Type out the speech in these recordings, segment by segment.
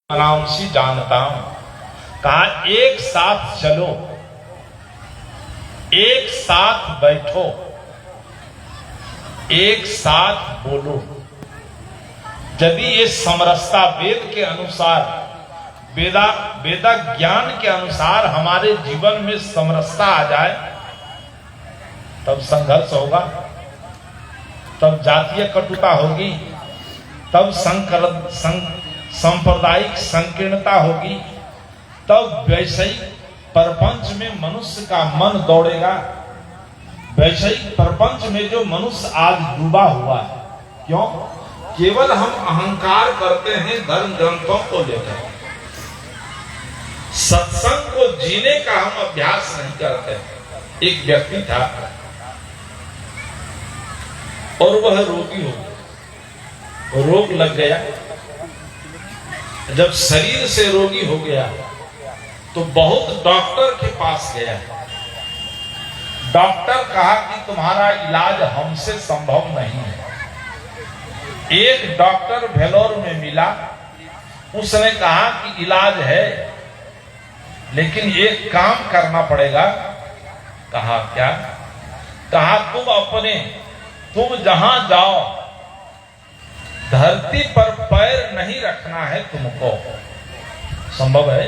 अनाउंसी जानता हूं। कहा एक साथ चलो, एक साथ बैठो, एक साथ बोलो। यदि ये समरसता वेद के अनुसार, वेदा ज्ञान के अनुसार हमारे जीवन में समरसता आ जाए, तब संघर्ष होगा, तब जातीय कटुता होगी, तब सांप्रदायिक संकीर्णता होगी, तब वैश्विक प्रपंच में मनुष्य का मन दौड़ेगा। वैश्विक प्रपंच में जो मनुष्य आज डूबा हुआ है, क्यों? केवल हम अहंकार करते हैं धर्म ग्रंथों को लेकर, सत्संग को जीने का हम अभ्यास नहीं करते। एक व्यक्ति था और वह रोगी हो गया, रोग लग गया। जब शरीर से रोगी हो गया तो बहुत डॉक्टर के पास गया। डॉक्टर कहा कि तुम्हारा इलाज हमसे संभव नहीं है। एक डॉक्टर वेलोर में मिला, उसने कहा कि इलाज है, लेकिन एक काम करना पड़ेगा। कहा क्या? कहा तुम जहां जाओ धरती पर पैर नहीं रखना है तुमको। संभव है?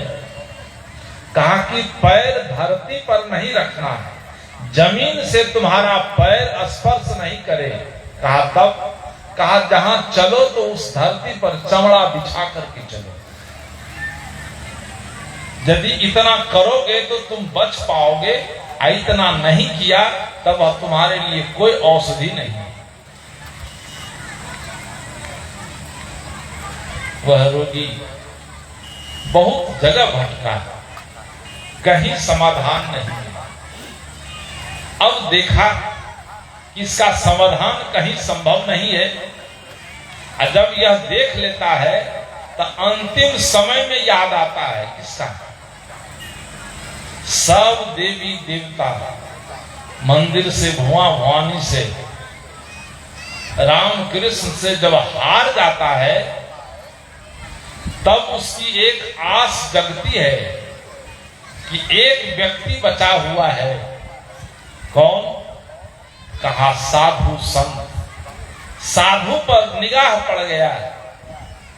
कहा कि पैर धरती पर नहीं रखना है, जमीन से तुम्हारा पैर स्पर्श नहीं करे। कहा तब? कहा जहां चलो तो उस धरती पर चमड़ा बिछा करके चलो। यदि इतना करोगे तो तुम बच पाओगे, इतना नहीं किया तब तुम्हारे लिए कोई औषधि नहीं। वह रोगी बहुत जगह भटका, कहीं समाधान नहीं। अब देखा कि इसका समाधान कहीं संभव नहीं है। जब यह देख लेता है तो अंतिम समय में याद आता है किसका? सब देवी देवता मंदिर से, भुआ भवानी से, राम कृष्ण से जब हार जाता है, तब उसकी एक आस जगती है कि एक व्यक्ति बचा हुआ है। कौन? कहा साधु संत। साधु पर निगाह पड़ गया,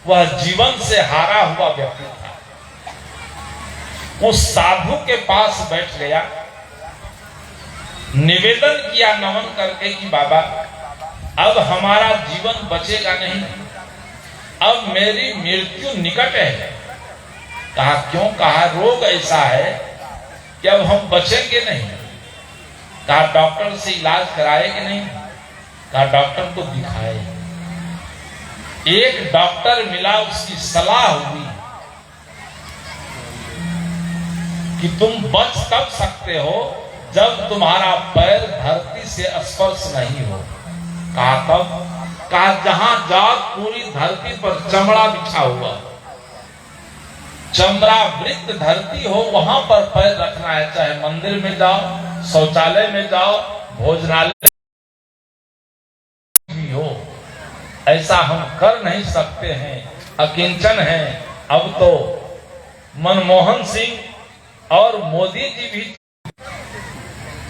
वह जीवन से हारा हुआ व्यक्ति था। उस साधु के पास बैठ गया, निवेदन किया नमन करके कि बाबा अब हमारा जीवन बचेगा नहीं, अब मेरी मृत्यु निकट है। कहा क्यों? कहा रोग ऐसा है कि अब हम बचेंगे नहीं। कहा डॉक्टर से इलाज कराए कि नहीं? कहा डॉक्टर को दिखाए। एक डॉक्टर मिला, उसकी सलाह हुई कि तुम बच तब सकते हो जब तुम्हारा पैर धरती से स्पर्श नहीं हो। कहा तब? कहा जहां जाओ पूरी धरती पर चमड़ा बिछा हुआ, चमड़ा वृत्त धरती हो, वहां पर पैर रखना है। चाहे मंदिर में जाओ, शौचालय में जाओ, भोजनालय भी हो, ऐसा हम कर नहीं सकते हैं, अकिंचन है। अब तो मनमोहन सिंह और मोदी जी भी।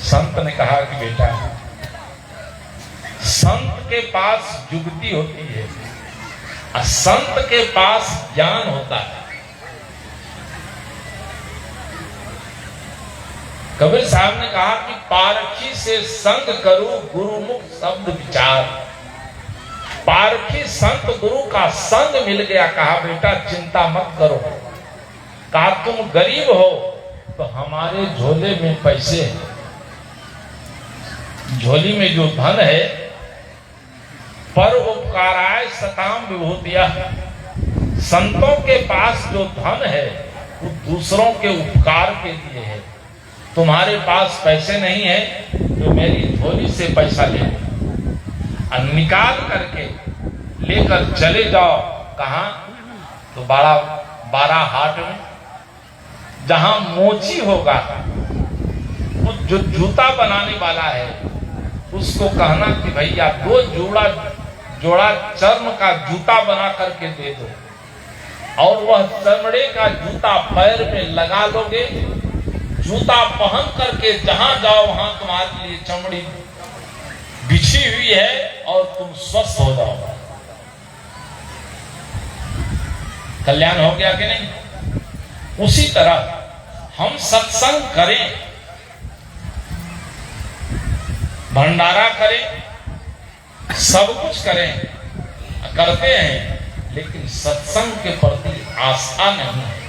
संत ने कहा कि बेटा, संत के पास युक्ति होती है, संत के पास ज्ञान होता है। कबीर साहब ने कहा कि पारखी से संग करो गुरुमुख शब्द विचार। पारखी संत गुरु का संग मिल गया। कहा बेटा चिंता मत करो। कहा तुम गरीब हो तो हमारे झोले में पैसे हैं, झोली में जो धन है, पर उपकाराय सताम विभूतिया। संतों के पास जो धन है वो दूसरों के उपकार के लिए है। तुम्हारे पास पैसे नहीं है तो मेरी झोली से पैसा ले और निकाल करके लेकर चले जाओ। कहां? तो बारह हाट में, जहां मोची होगा, वो जो जूता बनाने वाला है उसको कहना कि भैया 2 जोड़ा चर्म का जूता बना करके दे दो। और वह चमड़े का जूता पैर में लगा लोगे, जूता पहन करके जहां जाओ वहां तुम्हारे लिए चमड़ी बिछी हुई है और तुम स्वस्थ हो जाओ। कल्याण हो गया कि नहीं? उसी तरह हम सत्संग करें, भंडारा करें, सब कुछ करें, करते हैं, लेकिन सत्संग के प्रति आस्था नहीं है,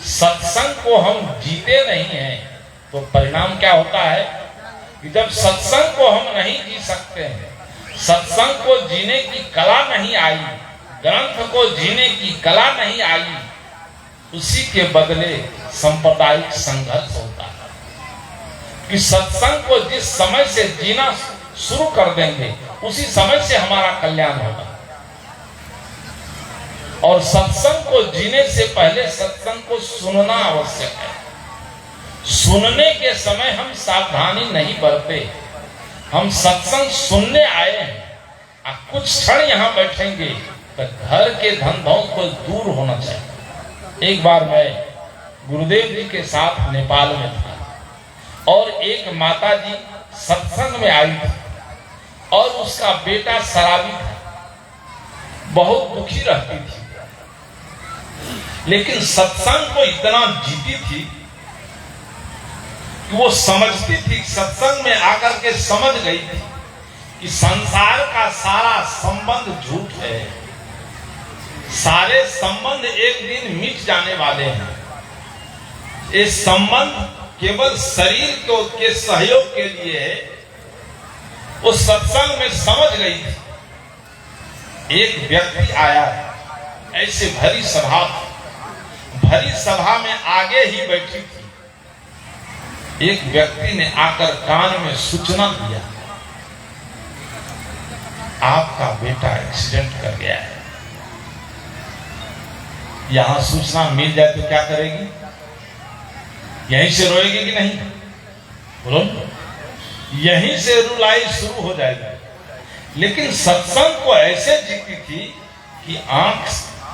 सत्संग को हम जीते नहीं हैं, तो परिणाम क्या होता है कि जब सत्संग को हम नहीं जी सकते हैं, सत्संग को जीने की कला नहीं आई, ग्रंथ को जीने की कला नहीं आई, उसी के बदले सांप्रदायिक संघर्ष होता है कि सत्संग को जिस समय से जीना शुरू कर देंगे उसी समय से हमारा कल्याण होगा। और सत्संग को जीने से पहले सत्संग को सुनना आवश्यक है। सुनने के समय हम सावधानी नहीं बरते, हम सत्संग सुनने आए हैं, कुछ क्षण यहाँ बैठेंगे तो घर के धंधों को दूर होना चाहिए। एक बार मैं गुरुदेव जी के साथ नेपाल में था और एक माता जी सत्संग में आई थी और उसका बेटा शराबी था, बहुत दुखी रहती थी, लेकिन सत्संग को इतना जीती थी कि वो समझती थी, सत्संग में आकर के समझ गई थी कि संसार का सारा संबंध झूठ है, सारे संबंध एक दिन मिट जाने वाले हैं, ये संबंध केवल शरीर के सहयोग के लिए है। वो सत्संग में समझ गई थी। एक व्यक्ति आया, ऐसे भरी सभा में आगे ही बैठी थी, एक व्यक्ति ने आकर कान में सूचना दिया, आपका बेटा एक्सीडेंट कर गया है। यहां सूचना मिल जाए तो क्या करेगी? यहीं से रोएगी कि नहीं? बोलो, यहीं से रुलाई शुरू हो जाएगी। लेकिन सत्संग को ऐसे जीती थी कि आंख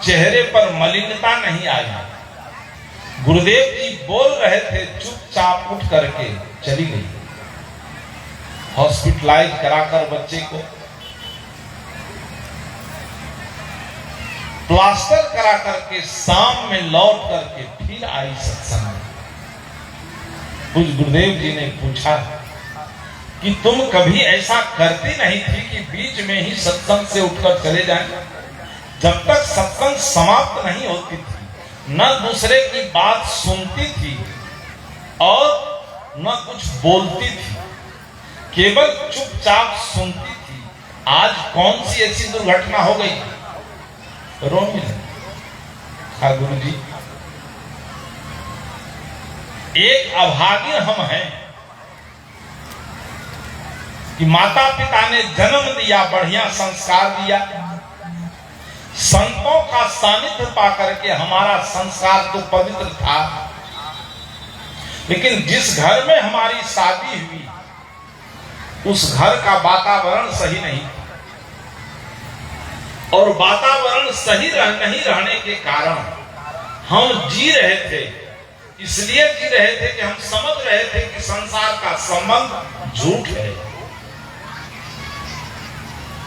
चेहरे पर मलिनता नहीं आई। गुरुदेव जी बोल रहे थे, चुपचाप उठ करके चली गई। हॉस्पिटलाइज कराकर बच्चे को प्लास्टर करा करके शाम में लौट करके फिर आई सत्संग में। कुछ गुरुदेव जी ने पूछा कि तुम कभी ऐसा करती नहीं थी कि बीच में ही सत्संग से उठकर चले जाएं? जब तक सत्संग समाप्त नहीं होती थी, न दूसरे की बात सुनती थी और न कुछ बोलती थी, केवल चुपचाप सुनती थी। आज कौन सी ऐसी दुर्घटना हो गई? रोने लगे। गुरु जी, एक अभागे हम हैं कि माता पिता ने जन्म दिया, बढ़िया संस्कार दिया, संतों का सानिध्य पाकर के हमारा संस्कार तो पवित्र था, लेकिन जिस घर में हमारी शादी हुई उस घर का वातावरण सही नहीं, और वातावरण सही नहीं रहने के कारण हम जी रहे थे। इसलिए जी रहे थे कि हम समझ रहे थे कि संसार का संबंध झूठ है,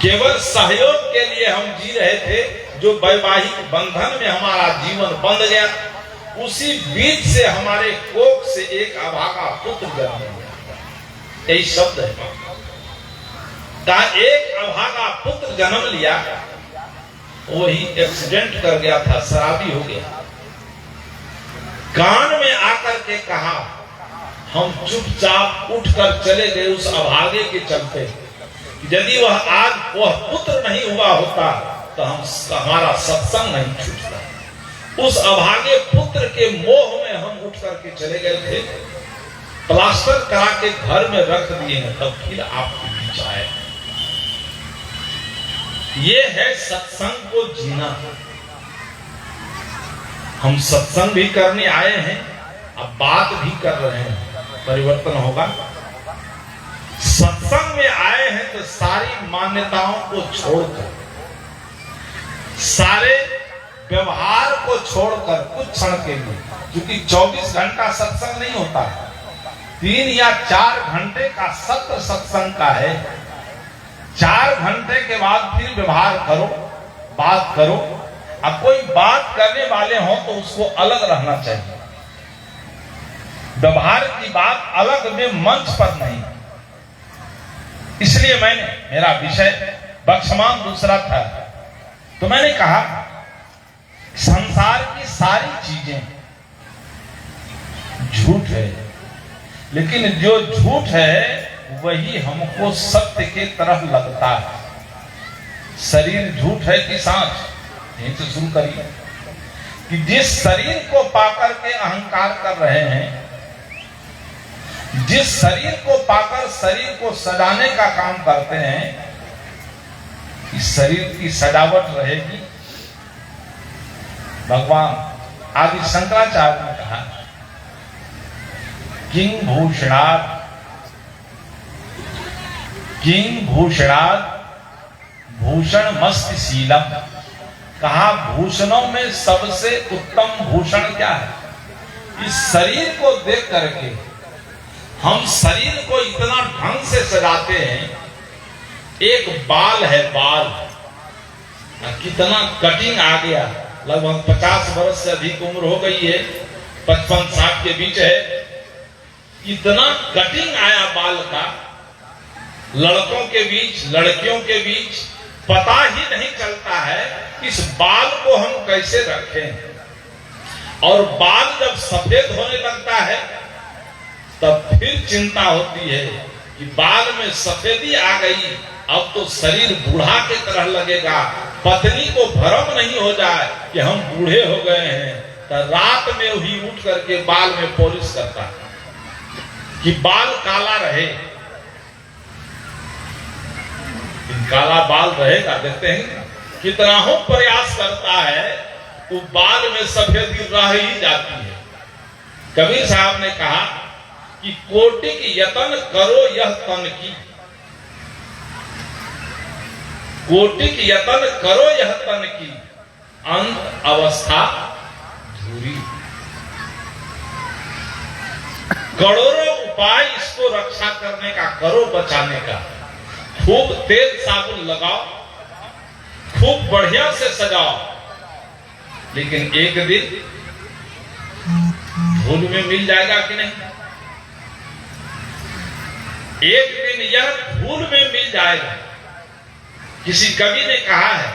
केवल सहयोग के लिए हम जी रहे थे। जो वैवाहिक बंधन में हमारा जीवन बंध गया, उसी बीच से हमारे कोख से एक अभागा पुत्र जन्म लिया। यही शब्द है, एक अभागा पुत्र जन्म लिया, वही एक्सीडेंट कर गया था, शराबी हो गया। कान में आकर के कहा, हम चुपचाप उठकर चले गए उस अभागे के चलते। यदि वह पुत्र नहीं हुआ होता तो हमारा सत्संग नहीं छूटता। उस अभागे पुत्र के मोह में हम उठ करके चले गए थे, प्लास्टर करा के घर में रख दिए हैं, तब फिर आपके बीच आए। ये है सत्संग को जीना। हम सत्संग भी करने आए हैं, अब बात भी कर रहे हैं, परिवर्तन होगा। सत्संग में आए हैं तो सारी मान्यताओं को छोड़कर, सारे व्यवहार को छोड़कर कुछ क्षण के लिए, क्योंकि 24 घंटा सत्संग नहीं होता, 3 या 4 घंटे का सत्र सत्संग का है। 4 घंटे के बाद फिर व्यवहार करो, बात करो। अब कोई बात करने वाले हो तो उसको अलग रहना चाहिए, व्यवहार की बात अलग में, मंच पर नहीं। इसलिए मेरा विषय बक्षमान दूसरा था, तो मैंने कहा संसार की सारी चीजें झूठ है, लेकिन जो झूठ है वही हमको सत्य के तरह लगता है। शरीर झूठ है कि सांच, यहीं से शुरू करिए कि जिस शरीर को पाकर के अहंकार कर रहे हैं, जिस शरीर को पाकर शरीर को सजाने का काम करते हैं, इस शरीर की सजावट रहेगी। भगवान आदि शंकराचार्य ने कहा किंग भूषणाद भूषण मस्त शीलम। कहा भूषणों में सबसे उत्तम भूषण क्या है? इस शरीर को देख करके हम शरीर को इतना ढंग से सजाते हैं। एक बाल है, बाल कितना कटिंग आ गया, लगभग 50 वर्ष से अधिक उम्र हो गई है, 55-60 के बीच है, इतना कटिंग आया बाल का। लड़कों के बीच, लड़कियों के बीच पता ही नहीं चलता है इस बाल को हम कैसे रखें। और बाल जब सफेद होने लगता है तब फिर चिंता होती है कि बाल में सफेदी आ गई, अब तो शरीर बूढ़ा की तरह लगेगा। पत्नी को भ्रम नहीं हो जाए कि हम बूढ़े हो गए हैं, तो रात में ही उठ करके बाल में पॉलिश करता है कि बाल काला रहे। काला बाल रहेगा, देखते हैं कितना हो प्रयास करता है तो बाल में सफेदी रह ही जाती है। कबीर साहब ने कहा कि कोटि की यतन करो यह तन की, कोटि की यतन करो यह तन की, अंत अवस्था धूरी। करोड़ों उपाय इसको रक्षा करने का करो, बचाने का। खूब तेल साबुन लगाओ, खूब बढ़िया से सजाओ, लेकिन एक दिन धूल में मिल जाएगा कि नहीं? एक दिन यह धूल में मिल जाएगा। किसी कवि ने कहा है,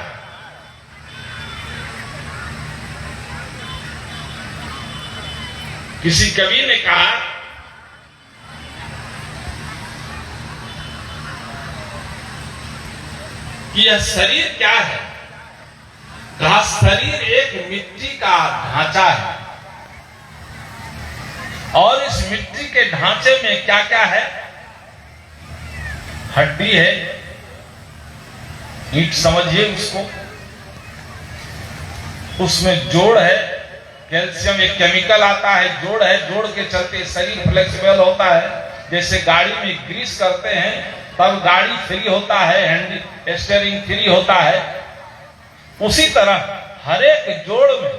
किसी कवि ने कहा कि यह शरीर क्या है? कहा शरीर एक मिट्टी का ढांचा है, और इस मिट्टी के ढांचे में क्या क्या है? हड्डी है, ईंट समझिए उसको, उसमें जोड़ है, कैल्शियम एक केमिकल आता है, जोड़ है, जोड़ के चलते शरीर फ्लेक्सिबल होता है। जैसे गाड़ी में ग्रीस करते हैं तब गाड़ी फ्री होता है, हैंडल स्टीयरिंग फ्री होता है, उसी तरह हर एक जोड़ में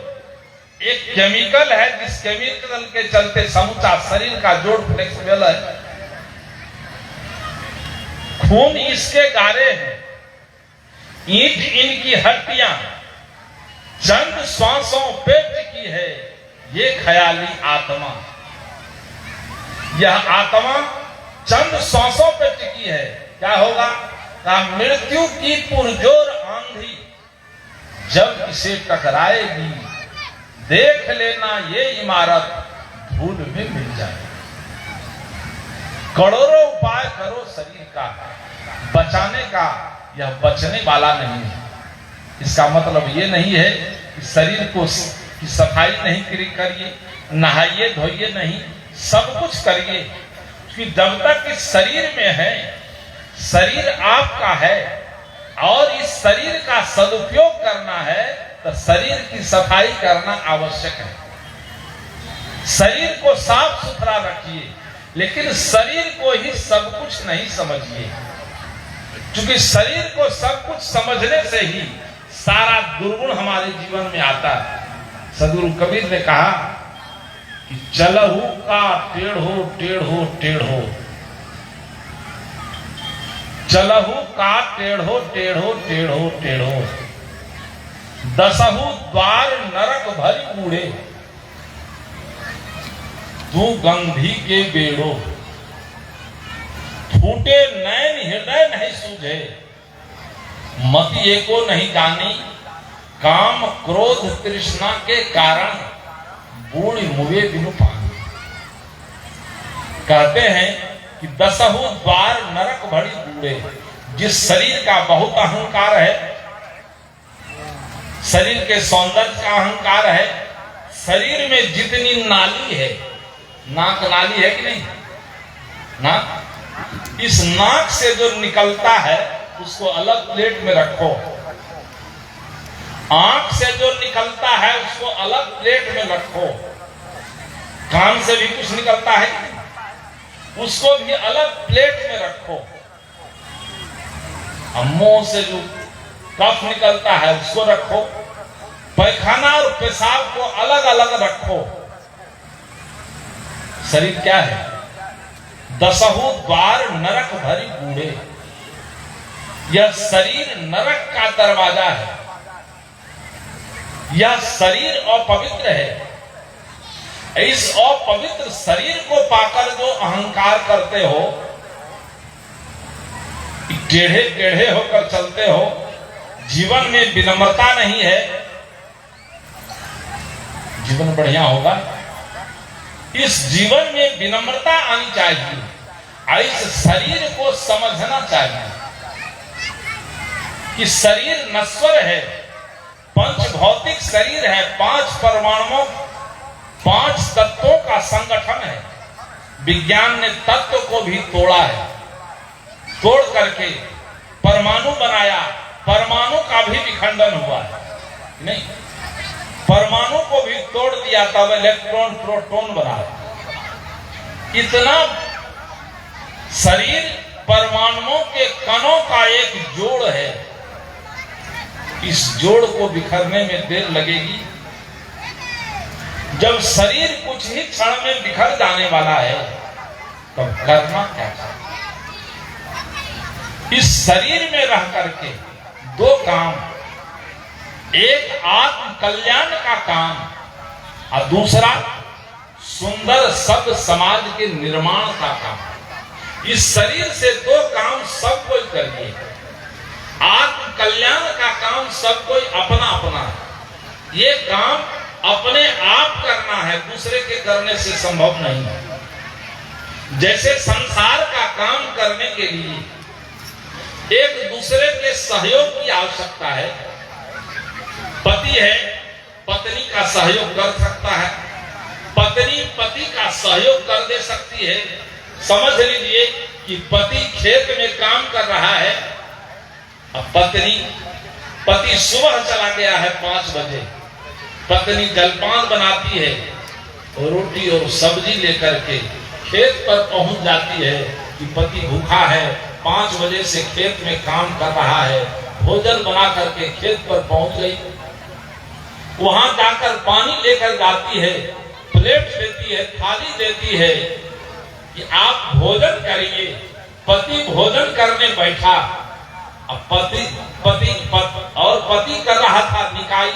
एक केमिकल है, जिस केमिकल के चलते समूचा शरीर का जोड़ फ्लेक्सिबल है। खून इसके गारे हैं, ईंट इनकी हड्डियां, चंद श्वासों पेट की है ये ख्याली आत्मा। यह आत्मा चंद श्वासों पे टिकी है। क्या होगा? मृत्यु की पुरजोर आंधी जब इसे टकराएगी, देख लेना ये इमारत धूल में मिल जाए। करोड़ों उपाय करो शरीर का बचाने का, यह बचने वाला नहीं है। इसका मतलब ये नहीं है कि शरीर को की सफाई नहीं करिए, नहाइए धोइए नहीं, सब कुछ करिए, क्योंकि जब तक इस शरीर में है, शरीर आपका है और इस शरीर का सदुपयोग करना है, तो शरीर की सफाई करना आवश्यक है। शरीर को साफ सुथरा रखिए, लेकिन शरीर को ही सब कुछ नहीं समझिए, क्योंकि शरीर को सब कुछ समझने से ही सारा दुर्गुण हमारे जीवन में आता है। सदगुरु कबीर ने कहा कि चलहु का टेढ़ो टेढ़ो टेढ़ो, चलहु का टेढ़ो टेढ़ो टेढ़ो टेढ़ो, दसहु द्वार नरक भरी कूड़े, तू गंधी के बेड़ो, फूटे नैन हृदय नहीं सूझे, मति एको नहीं जानी, काम क्रोध तृष्णा के कारण बूढ़ी मुए बिनु पानी। कहते हैं कि दसहु द्वार नरक भरी बूढ़े, जिस शरीर का बहुत अहंकार है, शरीर के सौंदर्य का अहंकार है, शरीर में जितनी नाली है, नाक नाली है कि नहीं ना, इस नाक से जो निकलता है उसको अलग प्लेट में रखो, आंख से जो निकलता है उसको अलग प्लेट में रखो, कान से भी कुछ निकलता है उसको भी अलग प्लेट में रखो, मुंह से जो कफ निकलता है उसको रखो, पैखाना और पेशाब को अलग अलग रखो। शरीर क्या है? दसहु द्वार नरक भरी बूढ़े, यह शरीर नरक का दरवाजा है, यह शरीर अपवित्र है। इस अपवित्र शरीर को पाकर जो अहंकार करते हो, टेढ़े टेढ़े होकर चलते हो, जीवन में विनम्रता नहीं है, जीवन बढ़िया होगा। इस जीवन में विनम्रता आनी चाहिए। इस शरीर को समझना चाहिए कि शरीर नश्वर है, पंच भौतिक शरीर है, 5 परमाणुओं 5 तत्वों का संगठन है। विज्ञान ने तत्व को भी तोड़ा है, तोड़ करके परमाणु बनाया, परमाणु का भी विखंडन हुआ है नहीं, परमाणु को भी तोड़ दिया तब इलेक्ट्रॉन प्रोटॉन बना। इतना शरीर परमाणुओं के कणों का एक जोड़ है, इस जोड़ को बिखरने में देर लगेगी। जब शरीर कुछ ही क्षण में बिखर जाने वाला है तब करना क्या चाहिए? इस शरीर में रह करके 2 काम, एक आत्म कल्याण का काम और दूसरा सुंदर सभ्य समाज के निर्माण का काम। इस शरीर से 2 काम सब कोई करिए। आत्म कल्याण का काम सब कोई अपना अपना है, ये काम अपने आप करना है, दूसरे के करने से संभव नहीं है। जैसे संसार का काम करने के लिए एक दूसरे के सहयोग की आवश्यकता है। पति है, पत्नी का सहयोग कर सकता है, पत्नी पति का सहयोग कर दे सकती है। समझ लीजिए कि पति खेत में काम कर रहा है, अब पति सुबह चला गया है 5 बजे, पत्नी जलपान बनाती है और रोटी और सब्जी लेकर के खेत पर पहुंच जाती है कि पति भूखा है, 5 बजे से खेत में काम कर रहा है, भोजन बना करके खेत पर पहुंच गई। वहां जाकर पानी लेकर जाती है, प्लेट देती है, थाली देती है कि आप भोजन करिए। पति भोजन करने बैठा, अब पति कर रहा था निकाई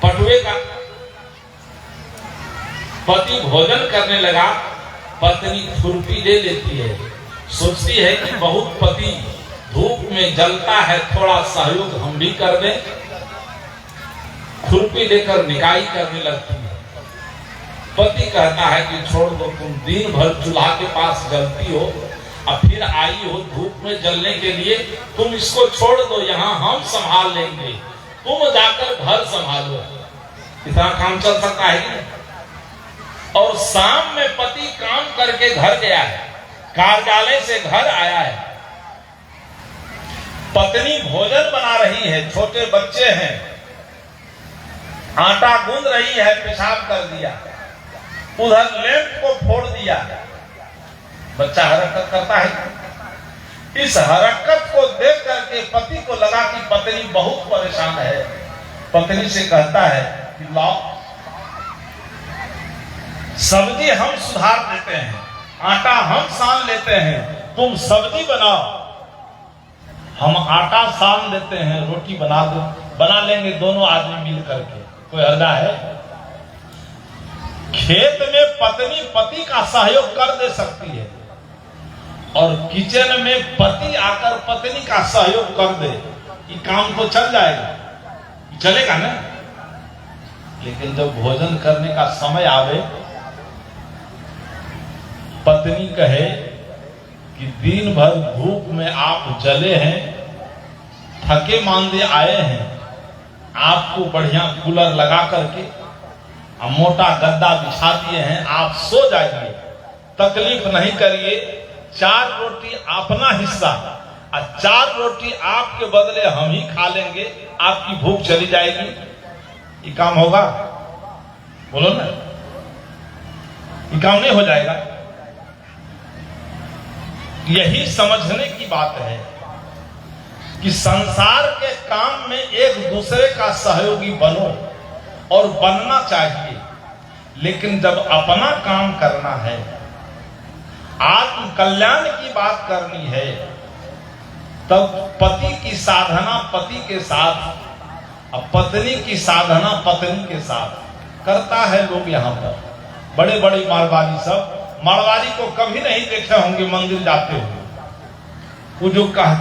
पटुए का, पति भोजन करने लगा, पत्नी खुरपी ले लेती है, सोचती है कि बहुत पति धूप में जलता है, थोड़ा सहयोग हम भी कर दें, खुरपी लेकर निकाई करने लगती है। पति कहता है कि छोड़ दो, तुम दिन भर चूल्हा के पास जलती हो, अब फिर आई हो धूप में जलने के लिए, तुम इसको छोड़ दो, यहाँ हम संभाल लेंगे, तुम जाकर घर संभालो। इतना काम चल सकता है कि? और शाम में पति काम करके घर गया है, कार्यालय से घर आया है, पत्नी भोजन बना रही है, छोटे बच्चे हैं, आटा गूंद रही है, पेशाब कर दिया, उधर लैंप को फोड़ दिया, बच्चा हरकत करता है, इस हरकत को देख करके पति को लगा कि पत्नी बहुत परेशान है। पत्नी से कहता है कि लाओ, सब्जी हम सुधार देते हैं, आटा हम सान लेते हैं, तुम सब्जी बनाओ, हम आटा सान देते हैं, रोटी बना लेंगे दोनों आदमी मिल करके, कोई हर्जा है? खेत में पत्नी पति का सहयोग कर दे सकती है और किचन में पति आकर पत्नी का सहयोग कर दे, ये काम तो चल जाएगा, चलेगा ना। लेकिन जब भोजन करने का समय आवे, पत्नी कहे कि दिन भर धूप में आप जले हैं, थके मांदे आए हैं, आपको बढ़िया कूलर लगा करके मोटा गद्दा बिछा दिए हैं, आप सो जाइए, तकलीफ नहीं करिए, 4 रोटी अपना हिस्सा और 4 रोटी आपके बदले हम ही खा लेंगे, आपकी भूख चली जाएगी। ये काम होगा? बोलो ना, ये काम नहीं हो जाएगा। यही समझने की बात है कि संसार के काम में एक दूसरे का सहयोगी बनो और बनना चाहिए, लेकिन जब अपना काम करना है, आत्म कल्याण की बात करनी है, तब पति की साधना पति के साथ और पत्नी की साधना पत्नी के साथ करता है लोग। यहाँ पर बड़े बड़े मारवाड़ी सब, मारवाड़ी को कभी नहीं देखे होंगे मंदिर जाते हुए, वो जो कहते